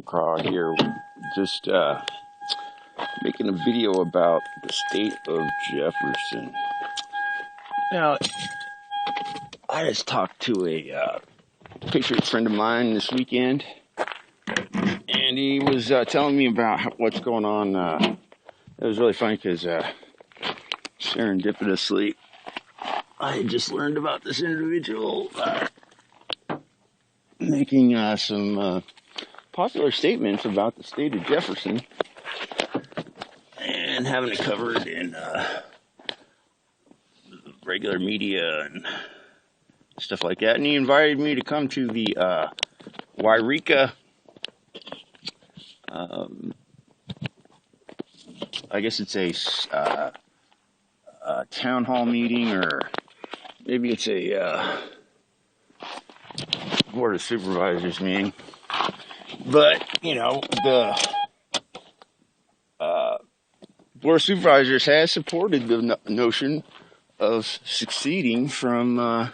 Crowd here, just making a video about the state of Jefferson. Now, I just talked to a patriot friend of mine this weekend, and he was telling me about what's going on. It was really funny because serendipitously, I had just learned about this individual making some popular statements about the state of Jefferson and having it covered in regular media and stuff like that. And he invited me to come to the Wairika, I guess it's a town hall meeting, or maybe it's a board of supervisors meeting. But, you know, the Board of Supervisors has supported the notion of seceding from the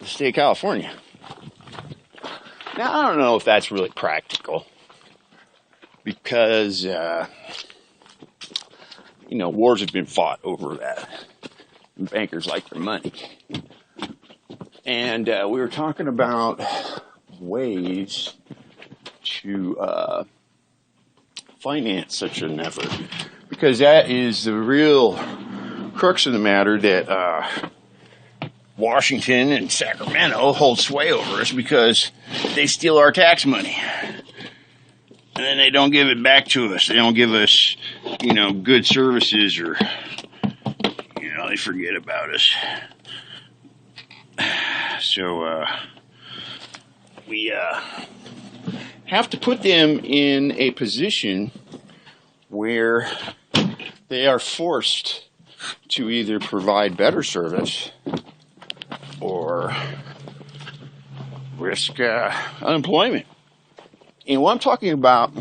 state of California. Now, I don't know if that's really practical because, you know, wars have been fought over that. Bankers like their money. And we were talking about ways to finance such an effort, because that is the real crux of the matter, that Washington and Sacramento hold sway over us because they steal our tax money. And then they don't give it back to us. They don't give us, you know, good services, or they forget about us. So we have to put them in a position where they are forced to either provide better service or risk unemployment. And what I'm talking about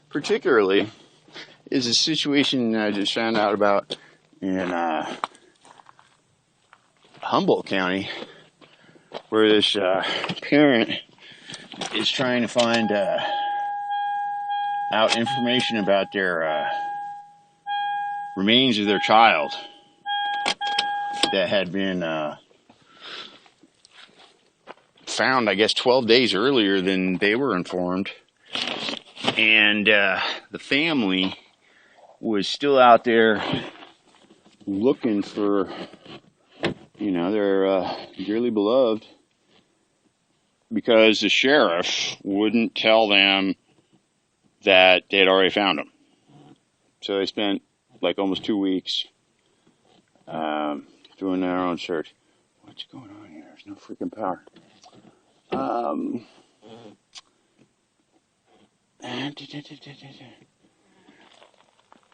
particularly is a situation I just found out about in Humboldt County, where this parent is trying to find out information about their remains of their child that had been found, I guess, 12 days earlier than they were informed. And the family was still out there looking for, their dearly beloved, because the sheriff wouldn't tell them that they had already found him. So they spent like almost 2 weeks doing their own search. What's going on here? There's no freaking power.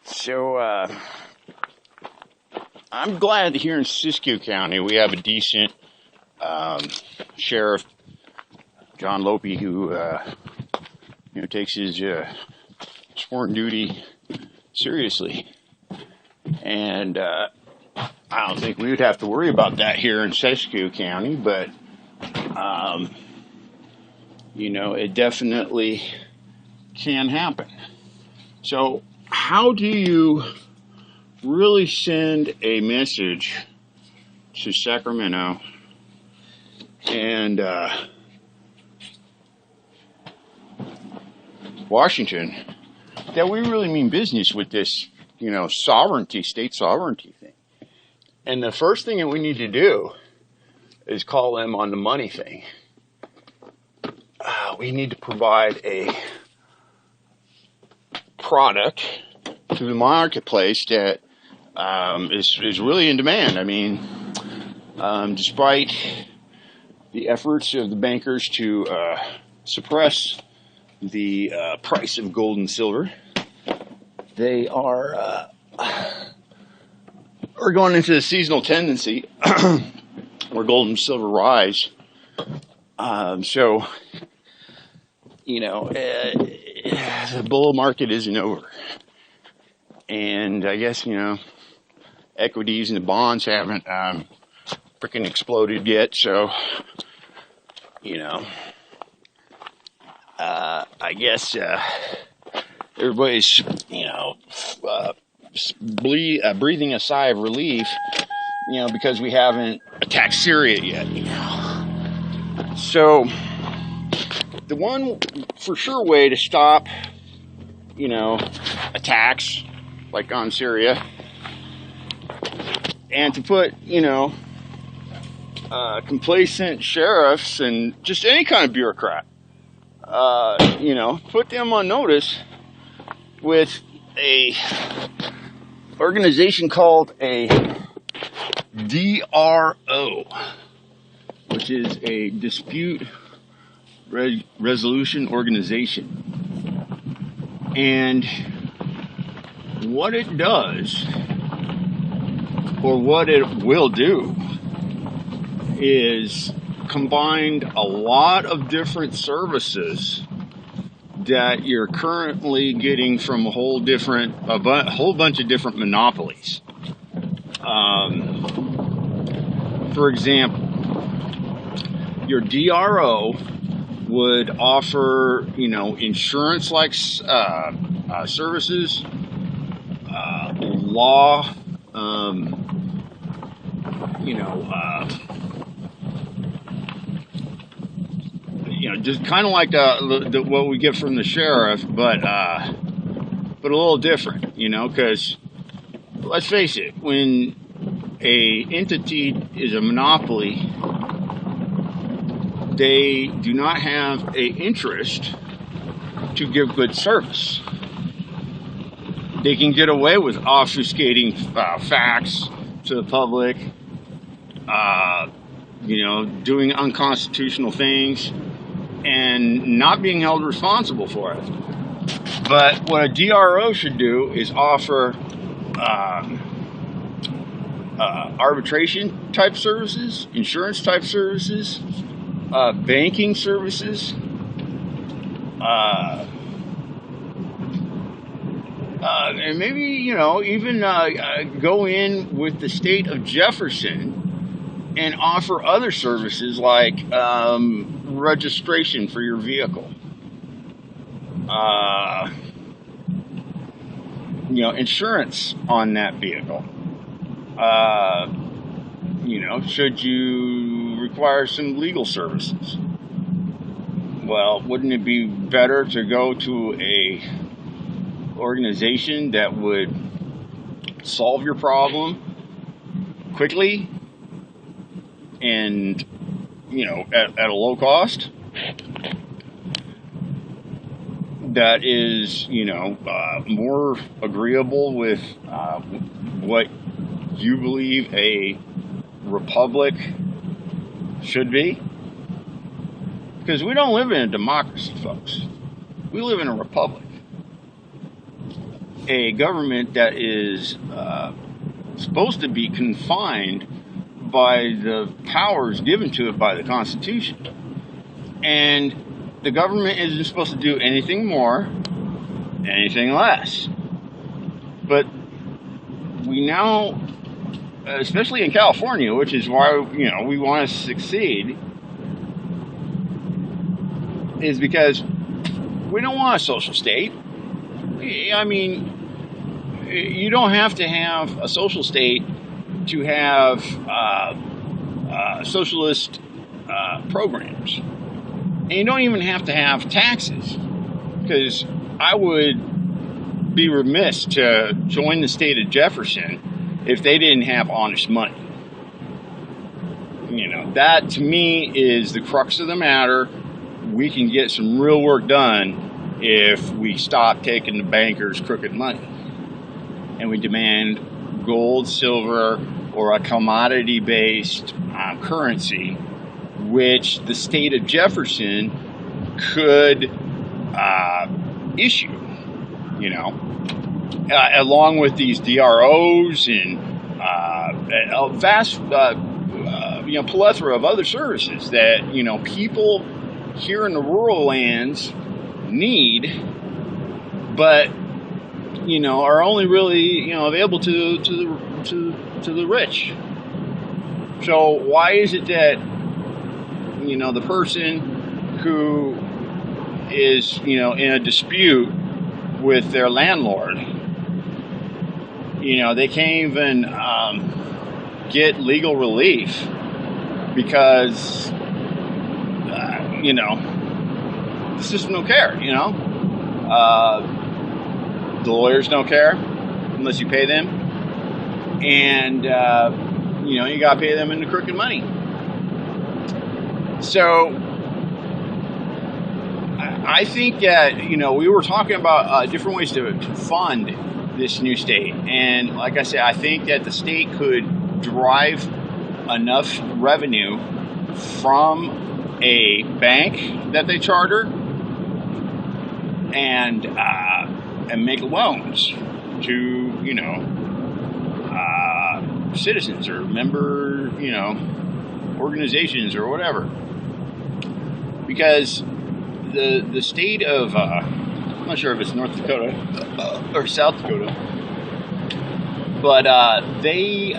So I'm glad that here in Siskiyou County we have a decent sheriff, John Lope, who takes his sworn duty seriously, and I don't think we would have to worry about that here in Siskiyou County, but it definitely can happen. So how do you really send a message to Sacramento and Washington that we really mean business with this, sovereignty, state sovereignty thing? And the first thing that we need to do is call them on the money thing. We need to provide a product to the marketplace that is really in demand. I mean, despite the efforts of the bankers to suppress the price of gold and silver, they are going into the seasonal tendency where gold and silver rise. So, the bull market isn't over. And I guess, equities and the bonds haven't freaking exploded yet, so, you know, I guess, everybody's, you know, breathing a sigh of relief, you know, because we haven't attacked Syria yet, you know. So, the one for sure way to stop, you know, attacks like on Syria, and to put, you know, complacent sheriffs and just any kind of bureaucrat, you know, put them on notice with a organization called a DRO, which is a dispute resolution organization. And what it does, or what it will do, is combined a lot of different services that you're currently getting from a whole bunch of different monopolies. For example, your DRO would offer, you know, insurance-like services, law, you know, just kind of like what we get from the sheriff, but a little different, you know, because let's face it, when a entity is a monopoly, they do not have an interest to give good service. They can get away with obfuscating facts to the public, you know, doing unconstitutional things, and not being held responsible for it. But what a DRO should do is offer arbitration type services, insurance type services, banking services, and maybe, you know, even go in with the State of Jefferson and offer other services like registration for your vehicle, you know, insurance on that vehicle, you know, should you require some legal services. Well, wouldn't it be better to go to a organization that would solve your problem quickly and, you know, at a low cost, that is, you know, more agreeable with what you believe a republic should be? Because we don't live in a democracy, folks. We live in a republic. A government that is supposed to be confined by the powers given to it by the Constitution. And the government isn't supposed to do anything more, anything less. But we now, especially in California, which is why, you know, we want to succeed, is because we don't want a social state. I mean, you don't have to have a social state to have socialist programs. And you don't even have to have taxes, because I would be remiss to join the State of Jefferson if they didn't have honest money. You know, that to me is the crux of the matter. We can get some real work done if we stop taking the bankers' crooked money and we demand gold, silver, or a commodity-based currency, which the State of Jefferson could issue, you know, along with these DROs and a vast, you know, plethora of other services that, you know, people here in the rural lands need, but, you know, are only really, you know, available to the rich. So why is it that, the person who is, in a dispute with their landlord, they can't even get legal relief because, the system don't care, the lawyers don't care unless you pay them, and you got to pay them in the crooked money. So I think that we were talking about different ways to fund this new state, and like I said, I think that the state could derive enough revenue from a bank that they charter and make loans to citizens or member organizations or whatever, because the state of I'm not sure if it's North Dakota or South Dakota, but they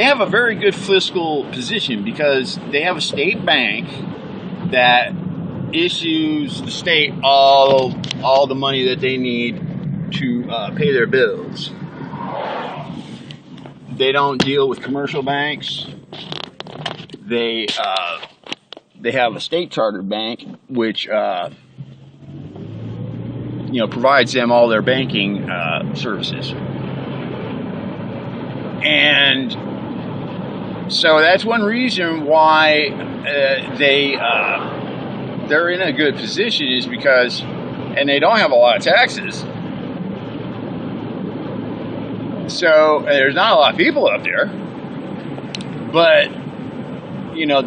have a very good fiscal position because they have a state bank that issues the state all the money that they need to pay their bills. They don't deal with commercial banks. They have a state chartered bank which provides them all their banking services, and so that's one reason why they're in a good position, is because, and they don't have a lot of taxes. So there's not a lot of people up there, but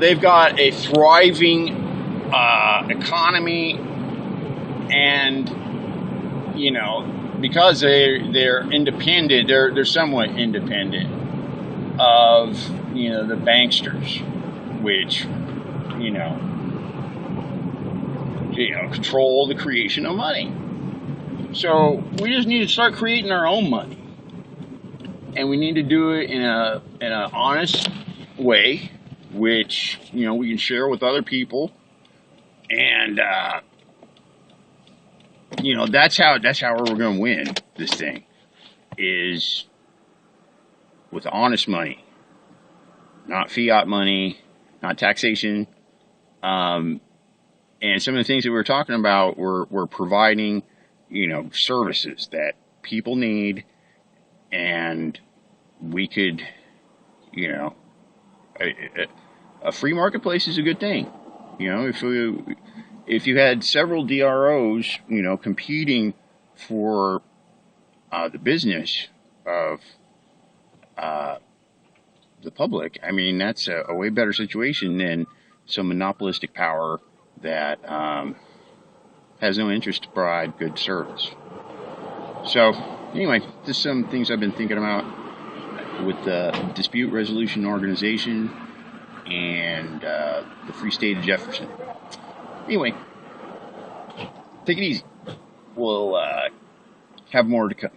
they've got a thriving economy, and because they're independent, they're somewhat independent of the banksters, which control the creation of money. So we just need to start creating our own money, and we need to do it in an honest way, which we can share with other people, and that's how we're going to win this thing, is with honest money, not fiat money, not taxation. And some of the things that we were talking about were providing, services that people need, and we could, a free marketplace is a good thing. If you had several DROs, competing for the business of the public, I mean, that's a way better situation than some monopolistic power that has no interest to provide good service. So anyway, just some things I've been thinking about with the dispute resolution organization and the free state of Jefferson. Anyway, take it easy. We'll have more to come.